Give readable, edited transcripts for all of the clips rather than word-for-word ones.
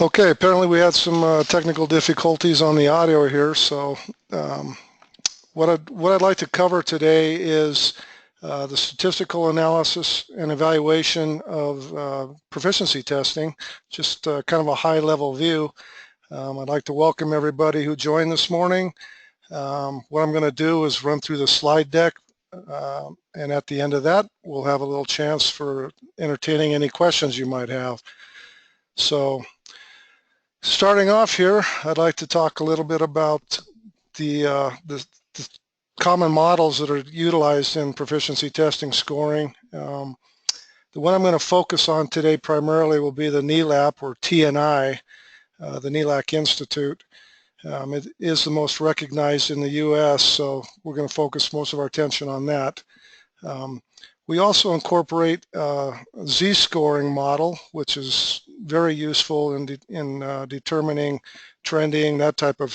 Okay, apparently we had some technical difficulties on the audio here, so what I'd like to cover today is the statistical analysis and evaluation of proficiency testing, just kind of a high-level view. I'd like to welcome everybody who joined this morning. What I'm going to do is run through the slide deck, and at the end of that, we'll have a little chance for entertaining any questions you might have. So, starting off here, I'd like to talk a little bit about the common models that are utilized in proficiency testing scoring. The one I'm going to focus on today primarily will be the NELAP, or TNI, the NELAC Institute. It is the most recognized in the US, so we're going to focus most of our attention on that. We also incorporate a Z-scoring model, which is very useful in determining trending, that type of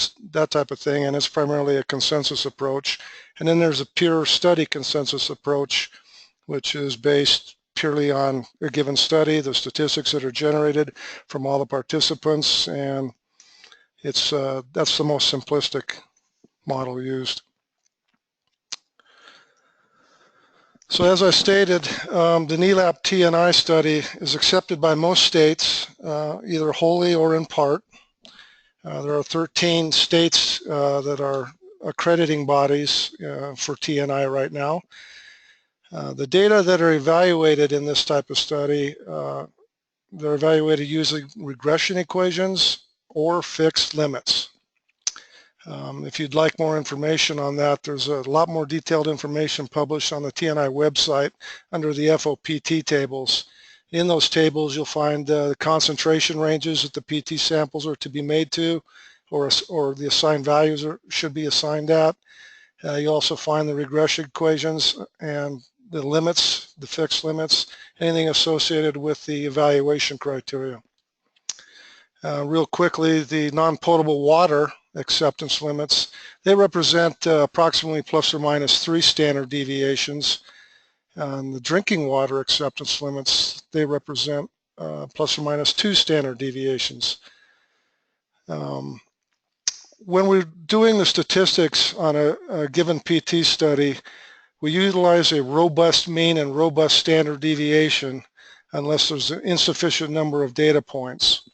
thing, and it's primarily a consensus approach. And then there's a pure study consensus approach, which is based purely on a given study, the statistics that are generated from all the participants, and it's that's the most simplistic model used. So as I stated, the NELAP TNI study is accepted by most states, either wholly or in part. There are 13 states that are accrediting bodies for TNI right now. The data that are evaluated in this type of study, they're evaluated using regression equations or fixed limits. If you'd like more information on that, there's a lot more detailed information published on the TNI website under the FOPT tables. In those tables, you'll find the concentration ranges that the PT samples are to be made to, or the assigned values should be assigned at. You also find the regression equations and the limits, the fixed limits, anything associated with the evaluation criteria. Real quickly, the non-potable water acceptance limits, they represent approximately plus or minus 3 standard deviations. And the drinking water acceptance limits, they represent plus or minus 2 standard deviations. When we're doing the statistics on a given PT study, we utilize a robust mean and robust standard deviation unless there's an insufficient number of data points.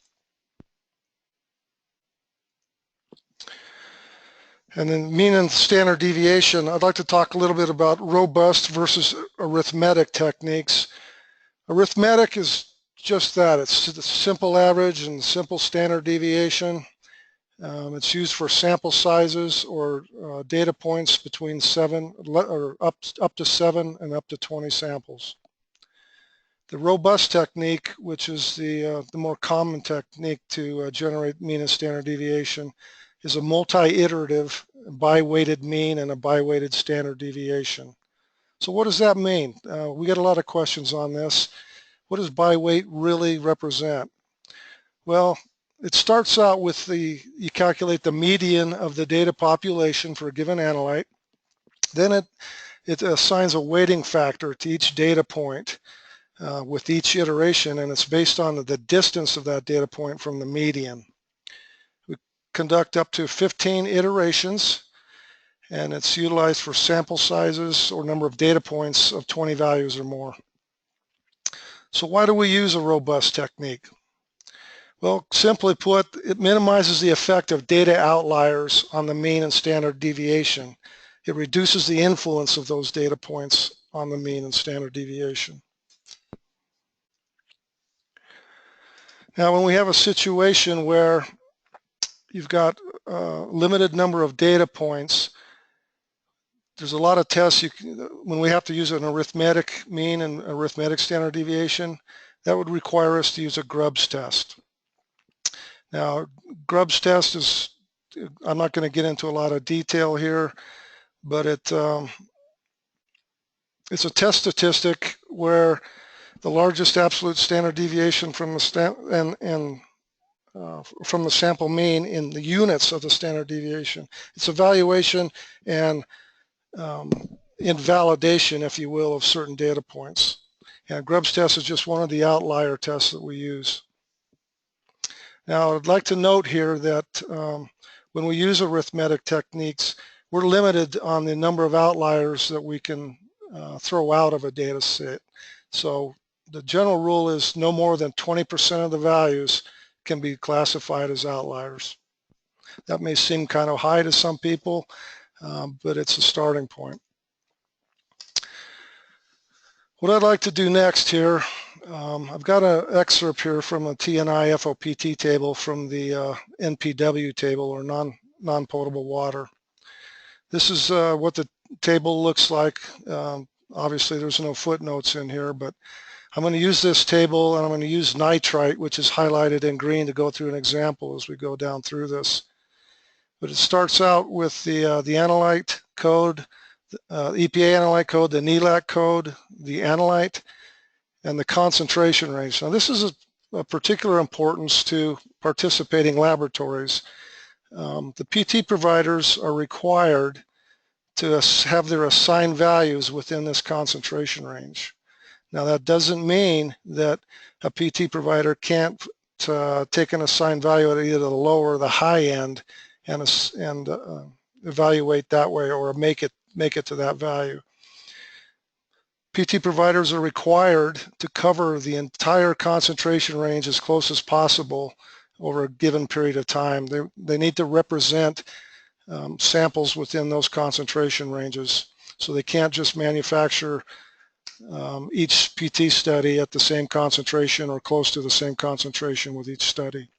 And then mean and standard deviation, I'd like to talk a little bit about robust versus arithmetic techniques. Arithmetic is just that. It's the simple average and simple standard deviation. It's used for sample sizes or data points between 7 or up to 7 and up to 20 samples. The robust technique, which is the more common technique to generate mean and standard deviation, is a multi-iterative bi-weighted mean and a bi-weighted standard deviation. So what does that mean? We get a lot of questions on this. What does bi-weight really represent? Well, it starts out with you calculate the median of the data population for a given analyte. Then it assigns a weighting factor to each data point with each iteration, and it's based on the distance of that data point from the median. Conduct up to 15 iterations, and it's utilized for sample sizes or number of data points of 20 values or more. So why do we use a robust technique? Well, simply put, it minimizes the effect of data outliers on the mean and standard deviation. It reduces the influence of those data points on the mean and standard deviation. Now, when we have a situation where you've got a limited number of data points, there's a lot of tests when we have to use an arithmetic mean and arithmetic standard deviation, that would require us to use a Grub's test. Now, Grub's test is, I'm not going to get into a lot of detail here, but it's a test statistic where the largest absolute standard deviation from the from the sample mean in the units of the standard deviation. It's evaluation and invalidation, if you will, of certain data points. And Grub's test is just one of the outlier tests that we use. Now, I'd like to note here that when we use arithmetic techniques, we're limited on the number of outliers that we can throw out of a data set. So the general rule is no more than 20% of the values can be classified as outliers. That may seem kind of high to some people, but it's a starting point. What I'd like to do next here, I've got an excerpt here from a TNI FOPT table from the NPW table, or non-potable water. This is what the table looks like. Obviously there's no footnotes in here, but I'm going to use this table and I'm going to use nitrite, which is highlighted in green, to go through an example as we go down through this. But it starts out with the analyte code, EPA analyte code, the ERAQC code, the analyte, and the concentration range. Now this is of particular importance to participating laboratories. The PT providers are required to have their assigned values within this concentration range. Now that doesn't mean that a PT provider can't take an assigned value at either the low or the high end and evaluate that way, or make it to that value. PT providers are required to cover the entire concentration range as close as possible over a given period of time. They need to represent samples within those concentration ranges, so they can't just manufacture each PT study at the same concentration or close to the same concentration with each study.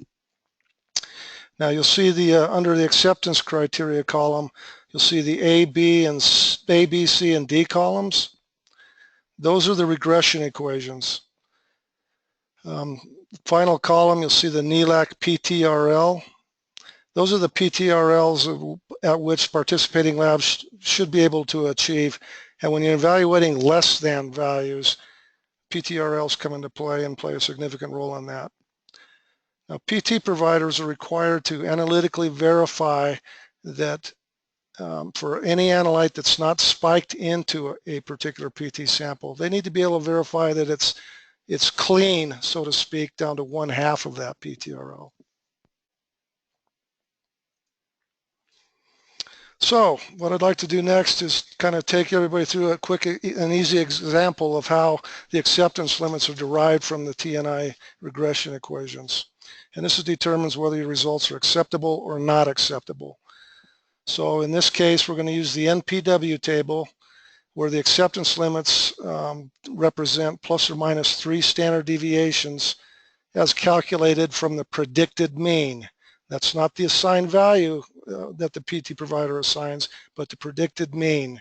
Now you'll see the under the acceptance criteria column, you'll see the A, B, C, and D columns. Those are the regression equations. Final column, you'll see the ERAQC PTRL. Those are the PTRLs at which participating labs should be able to achieve. And when you're evaluating less than values, PTRLs come into play and play a significant role in that. Now, PT providers are required to analytically verify that for any analyte that's not spiked into a particular PT sample, they need to be able to verify that it's clean, so to speak, down to 1/2 of that PTRL. So what I'd like to do next is kind of take everybody through a quick and easy example of how the acceptance limits are derived from the TNI regression equations. And this determines whether your results are acceptable or not acceptable. So in this case, we're going to use the NPW table, where the acceptance limits represent ±3 standard deviations as calculated from the predicted mean. That's not the assigned value that the PT provider assigns, but the predicted mean.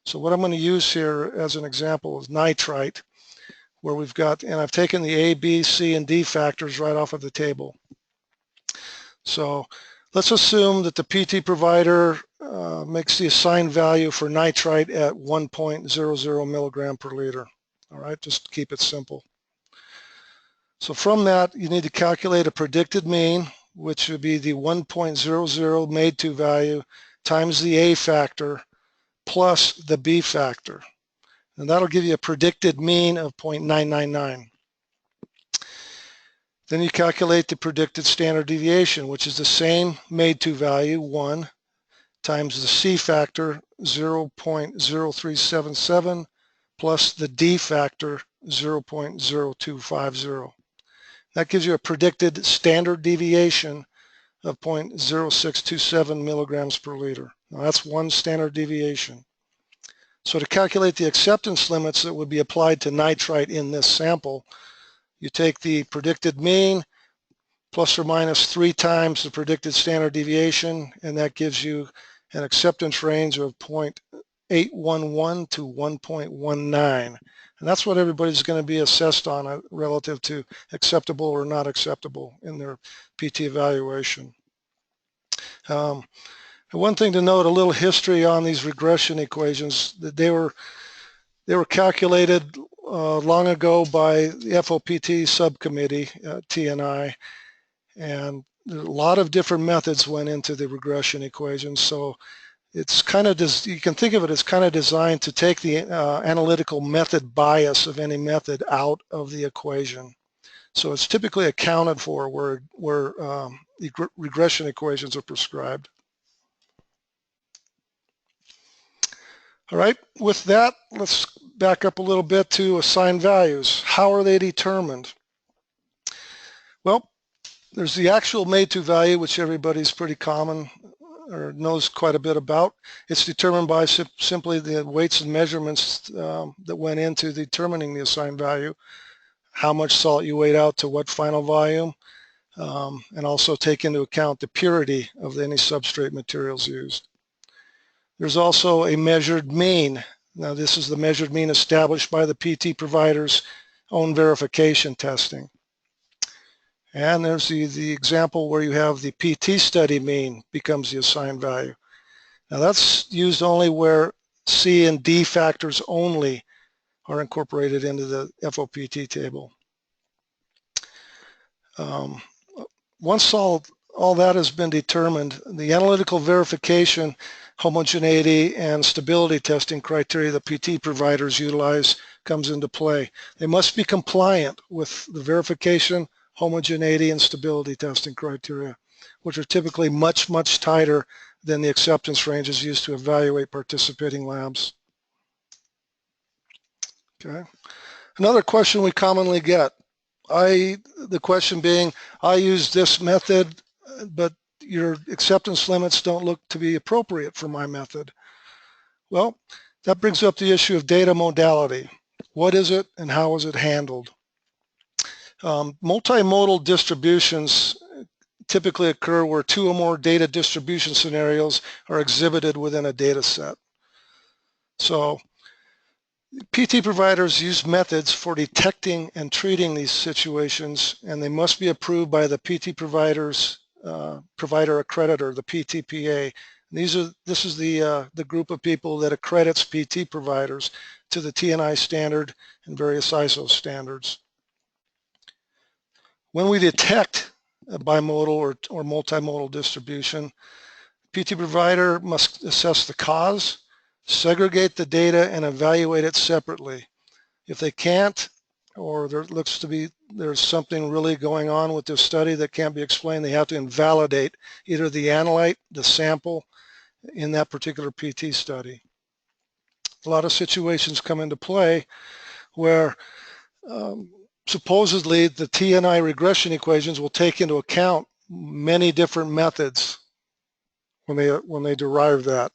So what I'm going to use here as an example is nitrite, where we've got, and I've taken the A, B, C, and D factors right off of the table. So let's assume that the PT provider makes the assigned value for nitrite at 1.00 milligram per liter. All right, just to keep it simple. So from that, you need to calculate a predicted mean, which would be the 1.00 made to value times the A factor plus the B factor. And that'll give you a predicted mean of 0.999. Then you calculate the predicted standard deviation, which is the same made to value, 1, times the C factor, 0.0377, plus the D factor, 0.0250. That gives you a predicted standard deviation of 0.0627 milligrams per liter. Now that's one standard deviation. So to calculate the acceptance limits that would be applied to nitrite in this sample, you take the predicted mean ±3 times the predicted standard deviation, and that gives you an acceptance range of 0.811 to 1.19. And that's what everybody's going to be assessed on relative to acceptable or not acceptable in their PT evaluation. One thing to note, a little history on these regression equations, that they were calculated long ago by the FOPT subcommittee at TNI, and a lot of different methods went into the regression equations. So it's kind of, you can think of it as kind of designed to take the analytical method bias of any method out of the equation. So it's typically accounted for where the regression equations are prescribed. All right, with that, let's back up a little bit to assigned values. How are they determined? Well, there's the actual made to value, which everybody's pretty common or knows quite a bit about. It's determined by simply the weights and measurements that went into determining the assigned value, how much salt you weighed out to what final volume, and also take into account the purity of any substrate materials used. There's also a measured mean. Now this is the measured mean established by the PT provider's own verification testing. And there's the example where you have the PT study mean becomes the assigned value. Now that's used only where C and D factors only are incorporated into the FOPT table. Once all that has been determined, the analytical verification, homogeneity, and stability testing criteria that PT providers utilize comes into play. They must be compliant with the verification, homogeneity, and stability testing criteria, which are typically much, much tighter than the acceptance ranges used to evaluate participating labs. Okay. Another question we commonly get, the question being, I use this method, but your acceptance limits don't look to be appropriate for my method. Well, that brings up the issue of data modality. What is it and how is it handled? Multimodal distributions typically occur where two or more data distribution scenarios are exhibited within a data set. So PT providers use methods for detecting and treating these situations, and they must be approved by the PT provider's provider accreditor, the PTPA. This is the group of people that accredits PT providers to the TNI standard and various ISO standards. When we detect a bimodal or multimodal distribution, PT provider must assess the cause, segregate the data, and evaluate it separately. If they can't, or there looks to be there's something really going on with this study that can't be explained, they have to invalidate either the analyte, the sample in that particular PT study. A lot of situations come into play where supposedly the TNI regression equations will take into account many different methods when they derive that.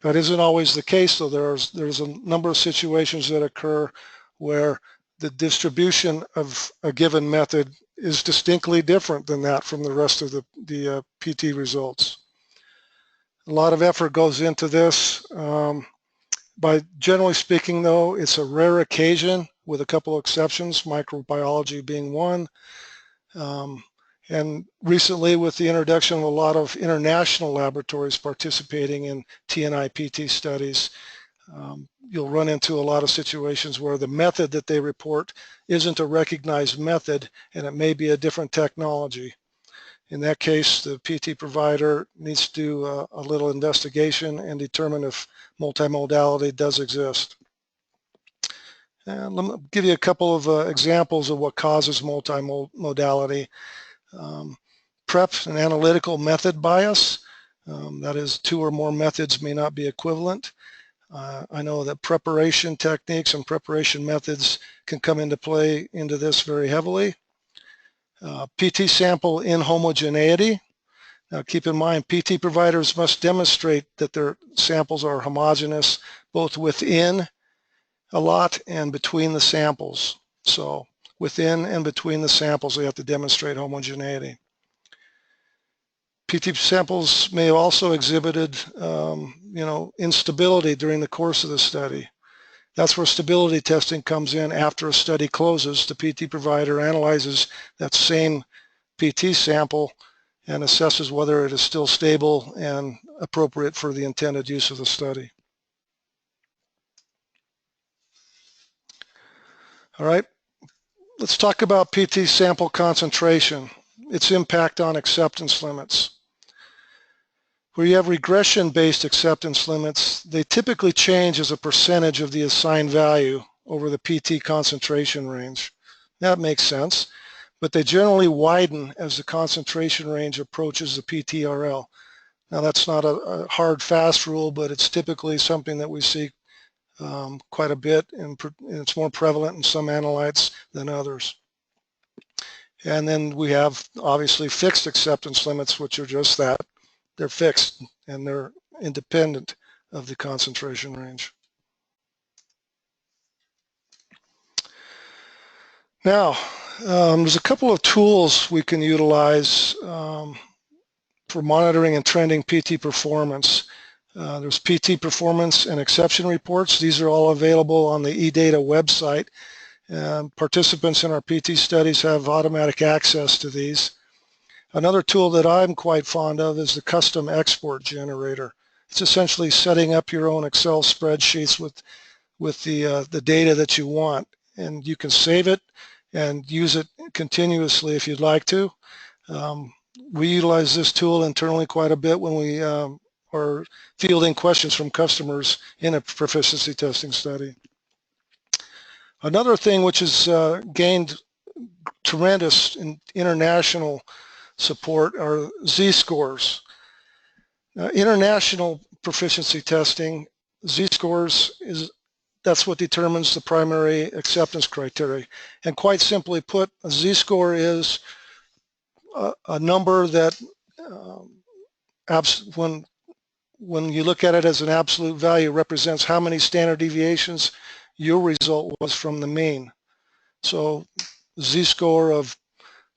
That isn't always the case, though. There's a number of situations that occur where the distribution of a given method is distinctly different than that from the rest of the PT results. A lot of effort goes into this. By generally speaking, though, it's a rare occasion with a couple of exceptions, microbiology being one. And recently, with the introduction of a lot of international laboratories participating in TNI PT studies, you'll run into a lot of situations where the method that they report isn't a recognized method, and it may be a different technology. In that case, the PT provider needs to do a little investigation and determine if multimodality does exist. And let me give you a couple of examples of what causes multimodality. Prep and analytical method bias. That is, two or more methods may not be equivalent. I know that preparation techniques and preparation methods can come into play into this very heavily. PT sample inhomogeneity. Now keep in mind, PT providers must demonstrate that their samples are homogeneous both within a lot and between the samples. So within and between the samples, they have to demonstrate homogeneity. PT samples may have also exhibited, instability during the course of the study. That's where stability testing comes in. After a study closes, the PT provider analyzes that same PT sample and assesses whether it is still stable and appropriate for the intended use of the study. All right, let's talk about PT sample concentration, its impact on acceptance limits. Where you have regression-based acceptance limits, they typically change as a percentage of the assigned value over the PT concentration range. That makes sense, but they generally widen as the concentration range approaches the PTRL. Now that's not a hard, fast rule, but it's typically something that we see quite a bit, and it's more prevalent in some analytes than others. And then we have obviously fixed acceptance limits, which are just that. They're fixed and they're independent of the concentration range. Now, there's a couple of tools we can utilize for monitoring and trending PT performance. There's PT performance and exception reports. These are all available on the eData website. Participants in our PT studies have automatic access to these. Another tool that I'm quite fond of is the custom export generator. It's essentially setting up your own Excel spreadsheets with the data that you want, and you can save it and use it continuously if you'd like to. We utilize this tool internally quite a bit when we are fielding questions from customers in a proficiency testing study. Another thing which has gained tremendous international support are Z-scores. International proficiency testing, Z-scores, that's what determines the primary acceptance criteria. And quite simply put, a Z-score is a number that when you look at it as an absolute value, represents how many standard deviations your result was from the mean. So Z-score of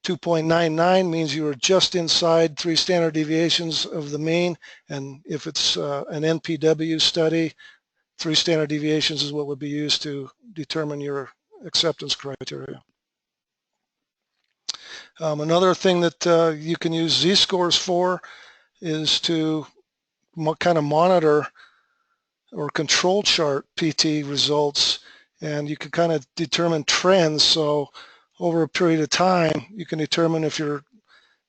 2.99 means you were just inside 3 standard deviations of the mean, and if it's an NPW study, 3 standard deviations is what would be used to determine your acceptance criteria. Another thing that you can use Z-scores for is to kind of monitor or control chart PT results, and you can kind of determine trends. So over a period of time, you can determine if you're,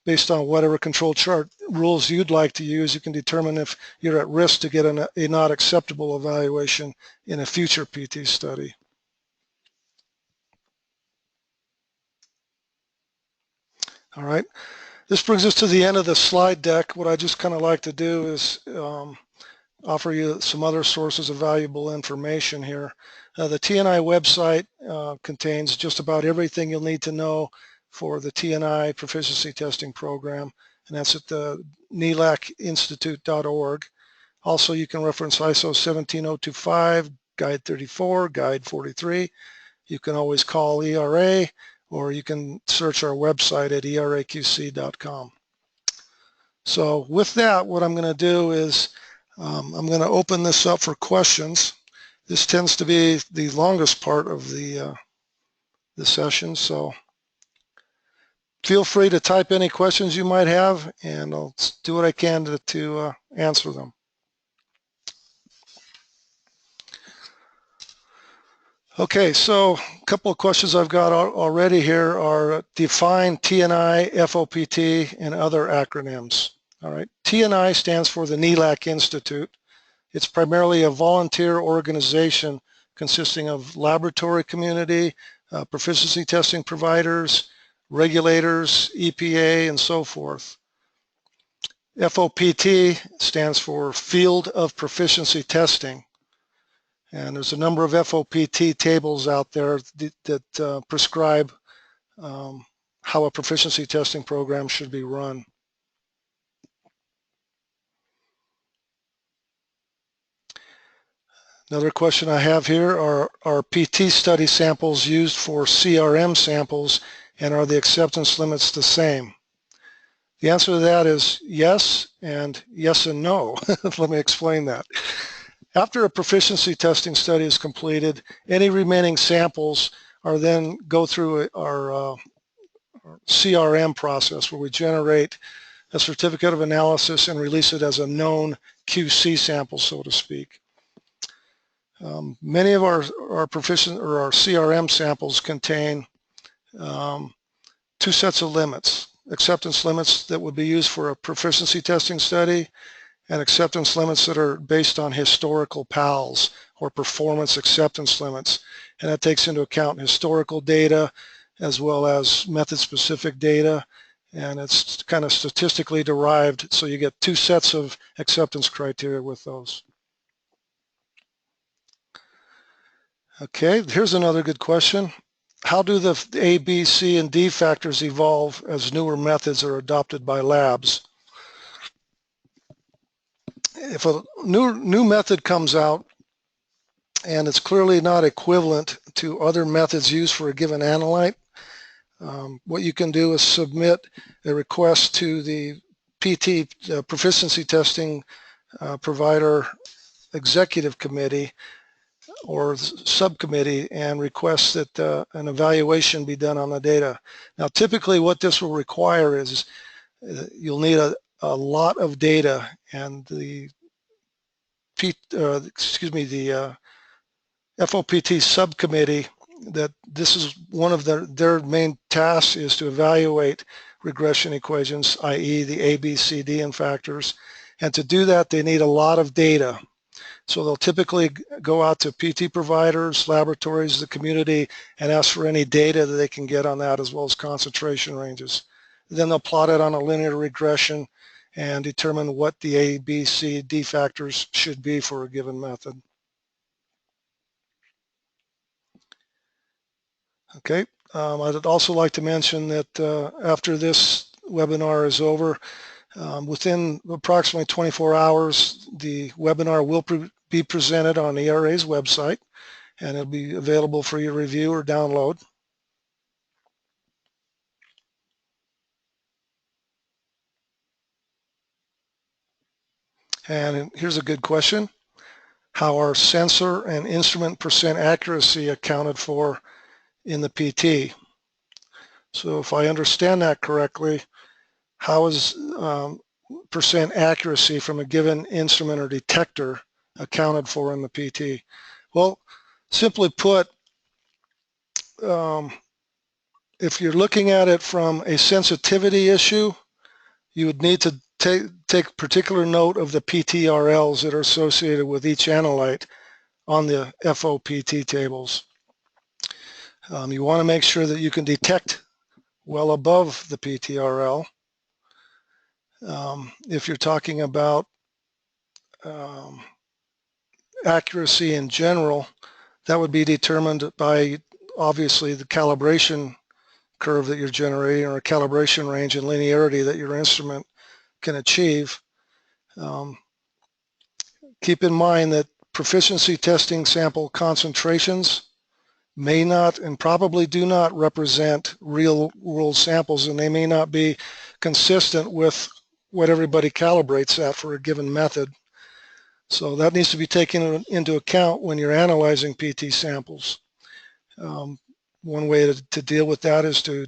based on whatever control chart rules you'd like to use, you can determine if you're at risk to get a not acceptable evaluation in a future PT study. All right, this brings us to the end of the slide deck. What I just kind of like to do is offer you some other sources of valuable information here. The TNI website contains just about everything you'll need to know for the TNI proficiency testing program, and that's at the ERAQCinstitute.org. Also, you can reference ISO 17025, Guide 34, Guide 43. You can always call ERA, or you can search our website at ERAQC.com. So with that, what I'm going to do is I'm going to open this up for questions. This tends to be the longest part of the session, so feel free to type any questions you might have, and I'll do what I can to answer them. Okay, so a couple of questions I've got already here are define TNI, FOPT, and other acronyms. All right, TNI stands for the ERAQC Institute. It's primarily a volunteer organization consisting of laboratory community, proficiency testing providers, regulators, EPA, and so forth. FOPT stands for Field of Proficiency Testing. And there's a number of FOPT tables out there that prescribe how a proficiency testing program should be run. Another question I have here are PT study samples used for CRM samples, and are the acceptance limits the same? The answer to that is yes and no. Let me explain that. After a proficiency testing study is completed, any remaining samples are then go through our CRM process, where we generate a certificate of analysis and release it as a known QC sample, so to speak. Many of our CRM samples contain 2 sets of limits: acceptance limits that would be used for a proficiency testing study, and acceptance limits that are based on historical PALs, or performance acceptance limits. And that takes into account historical data as well as method-specific data, and it's kind of statistically derived, so you get two sets of acceptance criteria with those. Okay, here's another good question. How do the A, B, C, and D factors evolve as newer methods are adopted by labs? If a new method comes out and it's clearly not equivalent to other methods used for a given analyte, what you can do is submit a request to the PT, Proficiency Testing Provider Executive Committee or subcommittee, and request that an evaluation be done on the data. Now, typically what this will require is you'll need a lot of data, and the FOPT subcommittee, that this is one of their main tasks, is to evaluate regression equations, i.e. the A, B, C, D and factors. And to do that, they need a lot of data. So they'll typically go out to PT providers, laboratories, the community, and ask for any data that they can get on that, as well as concentration ranges. Then they'll plot it on a linear regression and determine what the A, B, C, D factors should be for a given method. Okay, I'd also like to mention that after this webinar is over, within approximately 24 hours, the webinar will be presented on ERA's website, and it'll be available for your review or download. And here's a good question. How are sensor and instrument percent accuracy accounted for in the PT? So if I understand that correctly, how is percent accuracy from a given instrument or detector accounted for in the PT? Well, simply put, if you're looking at it from a sensitivity issue, you would need to take particular note of the PTRLs that are associated with each analyte on the FOPT tables. You want to make sure that you can detect well above the PTRL. If you're talking about accuracy in general, that would be determined by obviously the calibration curve that you're generating, or a calibration range and linearity that your instrument can achieve. Keep in mind that proficiency testing sample concentrations may not and probably do not represent real world samples, and they may not be consistent with what everybody calibrates at for a given method. So that needs to be taken into account when you're analyzing PT samples. One way to deal with that is to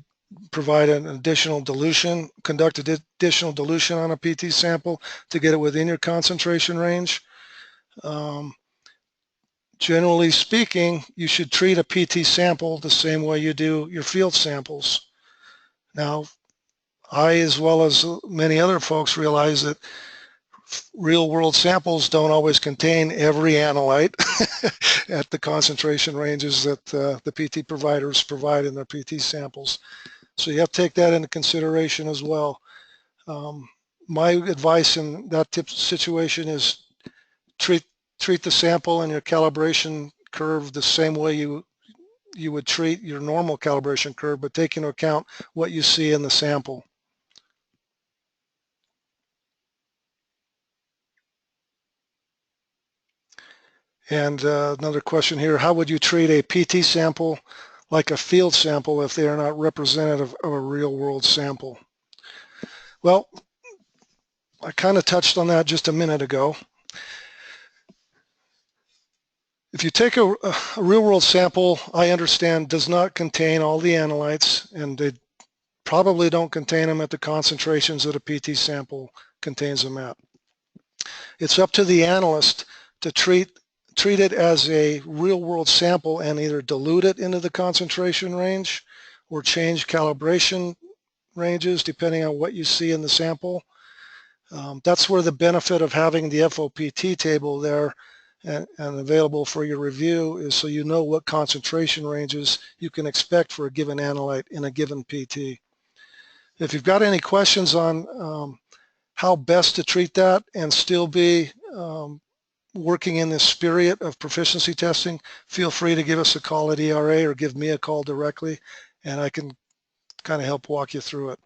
provide an additional dilution, conduct additional dilution on a PT sample to get it within your concentration range. Generally speaking, you should treat a PT sample the same way you do your field samples. Now, I, as well as many other folks, realize that real world samples don't always contain every analyte at the concentration ranges that the PT providers provide in their PT samples. So you have to take that into consideration as well. My advice in that type of situation is treat the sample and your calibration curve the same way you would treat your normal calibration curve, but take into account what you see in the sample. And another question here, how would you treat a PT sample like a field sample if they are not representative of a real world sample? Well, I kind of touched on that just a minute ago. If you take a real world sample, I understand does not contain all the analytes, and they probably don't contain them at the concentrations that a PT sample contains them at. It's up to the analyst to treat it as a real world sample and either dilute it into the concentration range or change calibration ranges depending on what you see in the sample. That's where the benefit of having the FOPT table there and available for your review is so you know what concentration ranges you can expect for a given analyte in a given PT. If you've got any questions on how best to treat that and still be working in the spirit of proficiency testing, feel free to give us a call at ERA or give me a call directly, and I can kind of help walk you through it.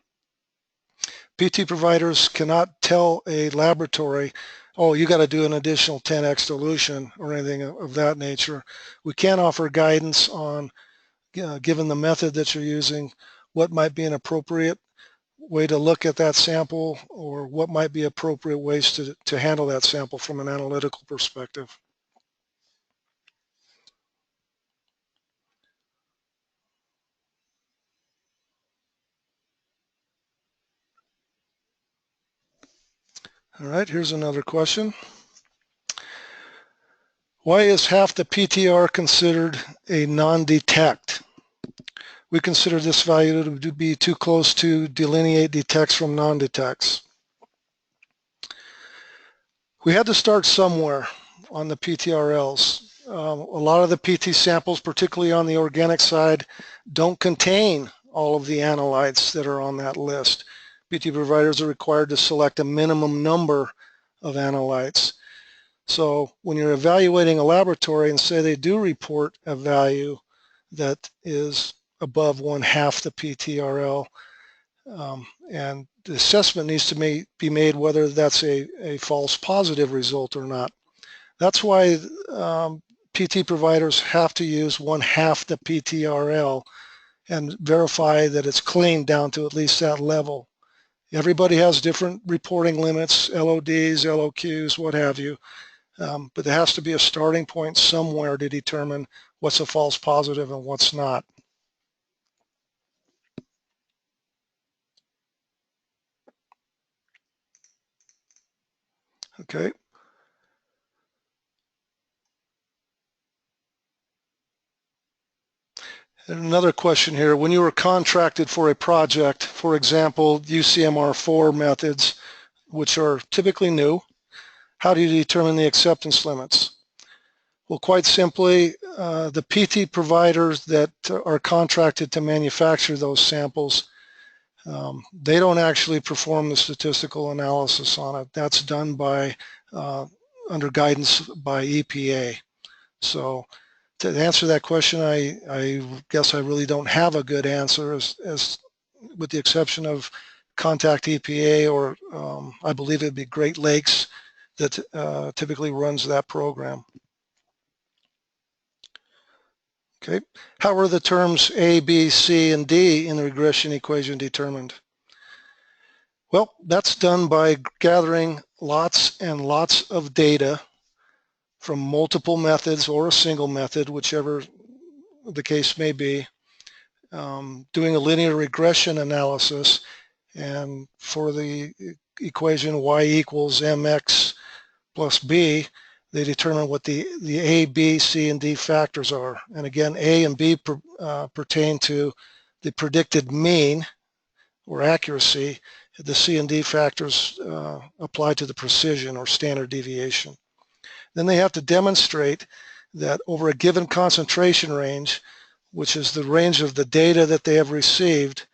PT providers cannot tell a laboratory, oh, you got to do an additional 10x dilution or anything of that nature. We can offer guidance on, given the method that you're using, what might be an appropriate way to look at that sample or what might be appropriate ways to handle that sample from an analytical perspective. All right, here's another question. Why is half the PTR considered a non-detect? We consider this value to be too close to delineate detects from non-detects. We had to start somewhere on the PTRLs. A lot of the PT samples, particularly on the organic side, don't contain all of the analytes that are on that list. PT providers are required to select a minimum number of analytes. So when you're evaluating a laboratory and say they do report a value that is above 1/2 the PTRL, and the assessment needs to be made whether that's a false positive result or not. That's why PT providers have to use 1/2 the PTRL and verify that it's clean down to at least that level. Everybody has different reporting limits, LODs, LOQs, what have you, but there has to be a starting point somewhere to determine what's a false positive and what's not. Okay. And another question here, when you were contracted for a project, for example, UCMR4 methods, which are typically new, how do you determine the acceptance limits? Well, quite simply, the PT providers that are contracted to manufacture those samples, they don't actually perform the statistical analysis on it. That's done by under guidance by EPA. So to answer that question, I guess I really don't have a good answer, as with the exception of contact EPA, or I believe it'd be Great Lakes that typically runs that program. Okay, how are the terms A, B, C, and D in the regression equation determined? Well, that's done by gathering lots and lots of data from multiple methods or a single method, whichever the case may be, doing a linear regression analysis, and for the equation y equals mx plus b, they determine what the A, B, C, and D factors are. And again, A and B pertain to the predicted mean or accuracy. The C and D factors apply to the precision or standard deviation. Then they have to demonstrate that over a given concentration range, which is the range of the data that they have received,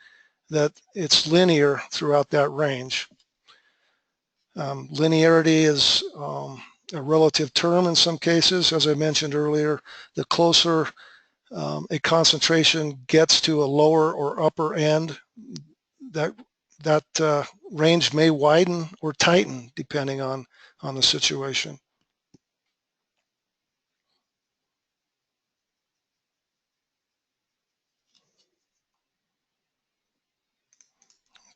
that it's linear throughout that range. Linearity is a relative term in some cases. As I mentioned earlier, the closer a concentration gets to a lower or upper end, that range may widen or tighten depending on the situation.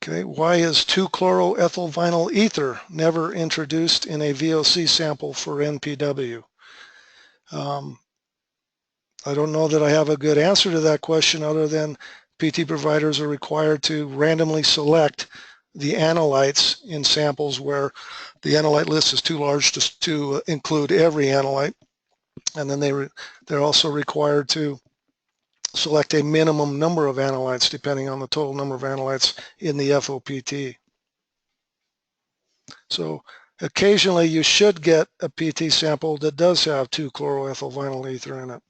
Okay, why is 2-chloroethylvinyl ether never introduced in a VOC sample for NPW? I don't know that I have a good answer to that question, other than PT providers are required to randomly select the analytes in samples where the analyte list is too large to include every analyte. And then they're also required to select a minimum number of analytes depending on the total number of analytes in the FOPT. So Occasionally, you should get a PT sample that does have 2-chloroethyl vinyl ether in it.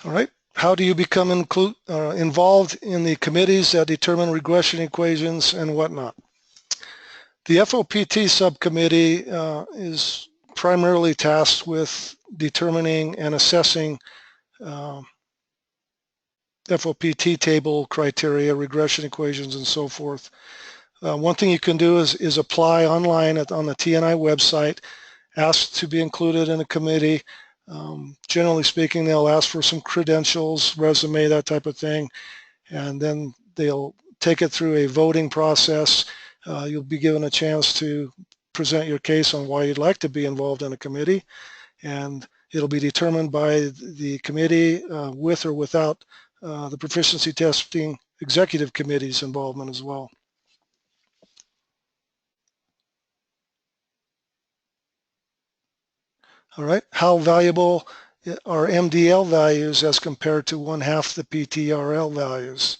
All right. How do you become involved in the committees that determine regression equations and whatnot? The FOPT subcommittee is primarily tasked with determining and assessing FOPT table criteria, regression equations, and so forth. One thing you can do is apply online on the TNI website, ask to be included in a committee. Generally speaking, they'll ask for some credentials, resume, that type of thing, and then they'll take it through a voting process. You'll be given a chance to present your case on why you'd like to be involved in a committee, and it'll be determined by the committee with or without the Proficiency Testing Executive Committee's involvement as well. All right, how valuable are MDL values as compared to 1/2 the PTRL values?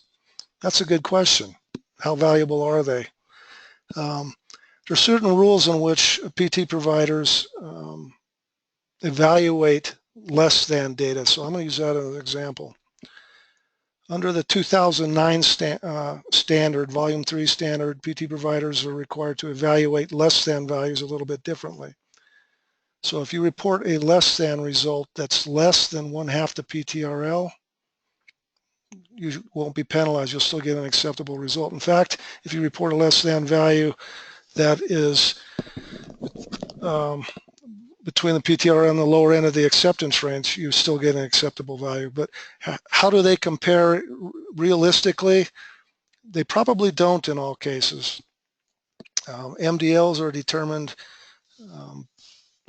That's a good question. How valuable are they? There are certain rules in which PT providers evaluate less than data. So I'm going to use that as an example. Under the 2009 standard, Volume 3 standard, PT providers are required to evaluate less than values a little bit differently. So if you report a less than result that's less than 1/2 the PTRL, you won't be penalized. You'll still get an acceptable result. In fact, if you report a less than value that is between the PTRL and the lower end of the acceptance range, you still get an acceptable value. But how do they compare realistically? They probably don't in all cases. MDLs are determined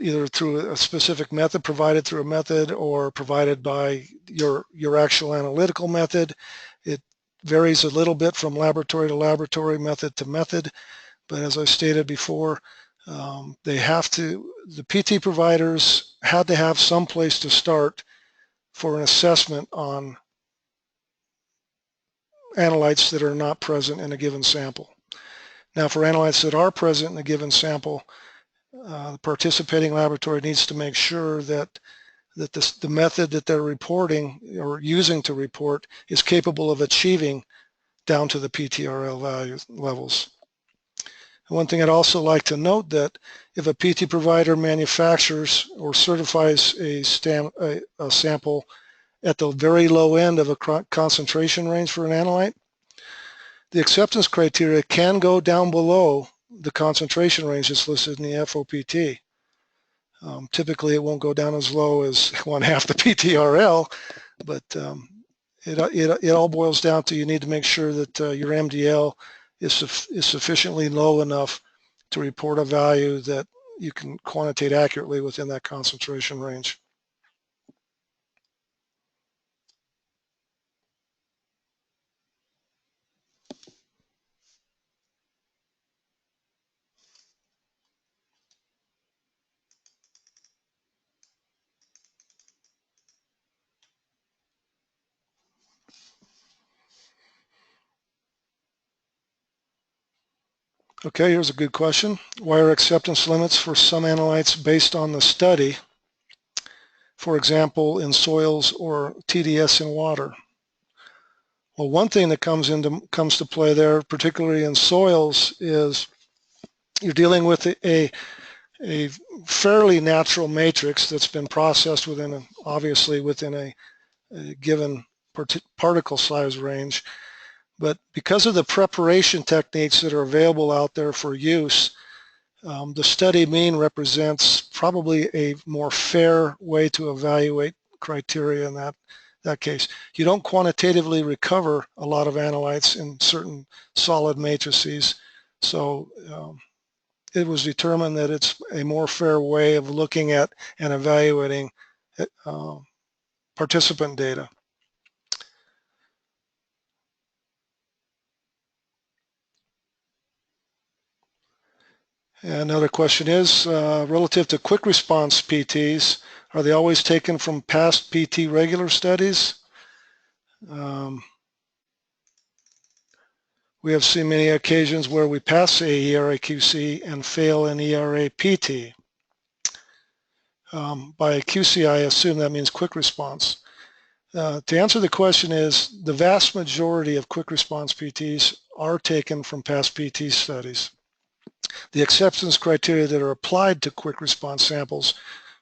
either through a specific method, provided through a method, or provided by your actual analytical method. It varies a little bit from laboratory to laboratory, method to method, but as I stated before, the PT providers had to have some place to start for an assessment on analytes that are not present in a given sample. Now, for analytes that are present in a given sample, the participating laboratory needs to make sure that the method that they're reporting or using to report is capable of achieving down to the PTRL value levels. One thing I'd also like to note that if a PT provider manufactures or certifies a sample at the very low end of a concentration range for an analyte, the acceptance criteria can go down below the concentration range that's listed in the FOPT. Typically, it won't go down as low as 1/2 the PTRL, but it all boils down to you need to make sure that your MDL is sufficiently low enough to report a value that you can quantitate accurately within that concentration range. Okay, here's a good question. Why are acceptance limits for some analytes based on the study? For example, in soils or TDS in water. Well, one thing that comes to play there, particularly in soils, is you're dealing with a fairly natural matrix that's been processed obviously within a given particle size range. But because of the preparation techniques that are available out there for use, the study mean represents probably a more fair way to evaluate criteria in that case. You don't quantitatively recover a lot of analytes in certain solid matrices, so it was determined that it's a more fair way of looking at and evaluating participant data. Another question is, relative to quick response PTs, are they always taken from past PT regular studies? We have seen many occasions where we pass a ERAQC and fail an ERAPT. By QC, I assume that means quick response. To answer the question is, the vast majority of quick response PTs are taken from past PT studies. The acceptance criteria that are applied to quick response samples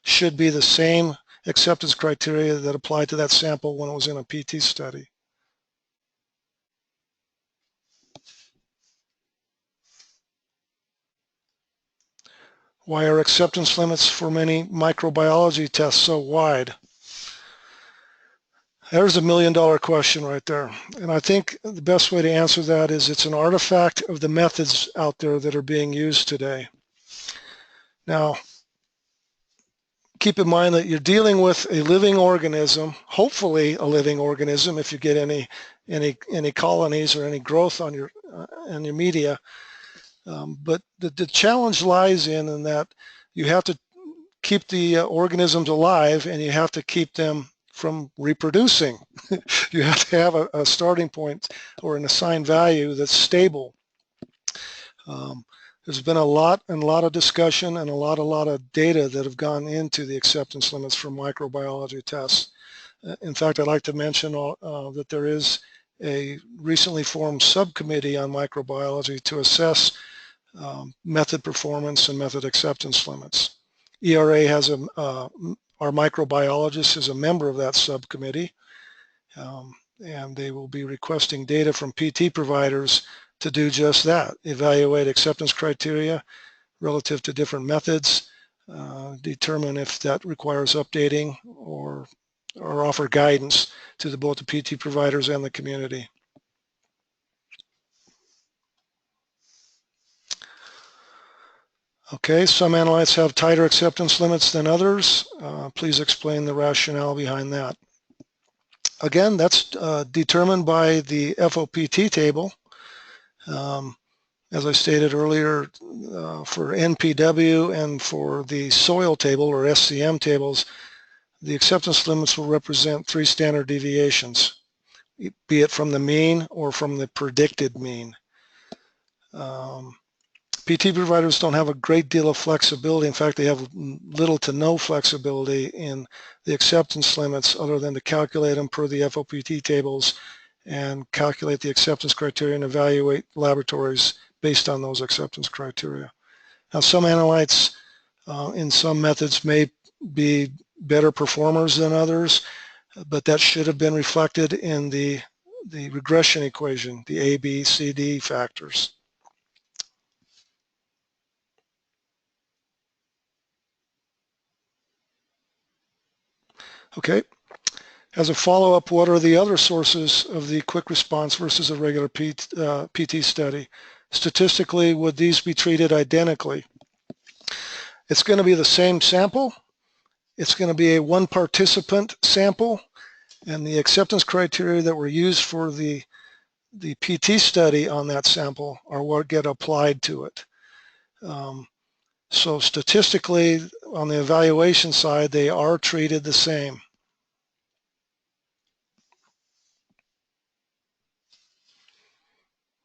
should be the same acceptance criteria that applied to that sample when it was in a PT study. Why are acceptance limits for many microbiology tests so wide? There's $1 million question right there. And I think the best way to answer that is it's an artifact of the methods out there that are being used today. Now, keep in mind that you're dealing with a living organism, hopefully a living organism if you get any colonies or any growth on your media. But the challenge lies in that you have to keep the organisms alive and you have to keep them from reproducing. You have to have a starting point or an assigned value that's stable. There's been a lot of discussion and a lot of data that have gone into the acceptance limits for microbiology tests. In fact, I'd like to mention that there is a recently formed subcommittee on microbiology to assess method performance and method acceptance limits. ERA has our microbiologist is a member of that subcommittee, and they will be requesting data from PT providers to do just that, evaluate acceptance criteria relative to different methods, determine if that requires updating or offer guidance to both the PT providers and the community. Okay, some analytes have tighter acceptance limits than others. Please explain the rationale behind that. Again, that's determined by the FOPT table. As I stated earlier, for NPW and for the soil table or SCM tables, the acceptance limits will represent 3 standard deviations, be it from the mean or from the predicted mean. PT providers don't have a great deal of flexibility. In fact, they have little to no flexibility in the acceptance limits other than to calculate them per the FOPT tables and calculate the acceptance criteria and evaluate laboratories based on those acceptance criteria. Now, some analytes in some methods may be better performers than others, but that should have been reflected in the regression equation, the A, B, C, D factors. Okay, as a follow-up, what are the other sources of the quick response versus a regular PT study? Statistically, would these be treated identically? It's going to be the same sample. It's going to be a 1 participant sample, and the acceptance criteria that were used for the PT study on that sample are what get applied to it. So statistically, on the evaluation side, they are treated the same.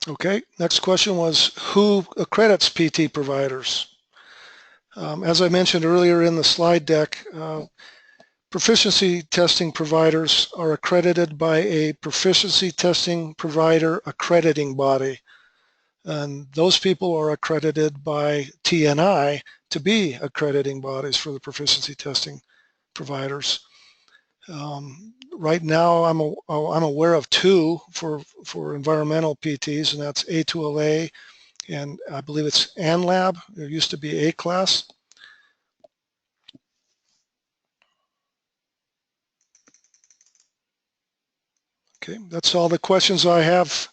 Okay, next question was, who accredits PT providers? As I mentioned earlier in the slide deck, proficiency testing providers are accredited by a proficiency testing provider accrediting body. And those people are accredited by TNI to be accrediting bodies for the proficiency testing providers. Right now, I'm aware of 2 for environmental PTs, and that's A2LA, and I believe it's ANLAB. There used to be A-class. Okay, that's all the questions I have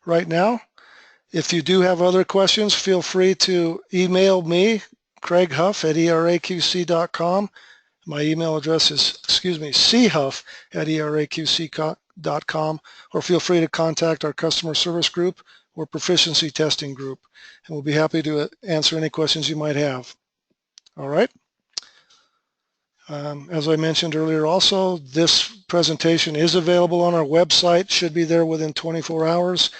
right now. If you do have other questions, feel free to email me, Craig Huff at ERAQC.com. My email address is, chuff at ERAQC.com, or feel free to contact our customer service group or proficiency testing group, and we'll be happy to answer any questions you might have. All right. As I mentioned earlier also, this presentation is available on our website, should be there within 24 hours.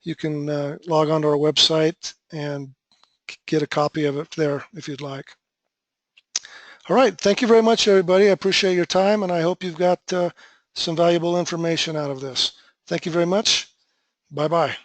you can log on to our website and get a copy of it there if you'd like. All right, thank you very much, everybody. I appreciate your time, and I hope you've got some valuable information out of this. Thank you very much. Bye-bye.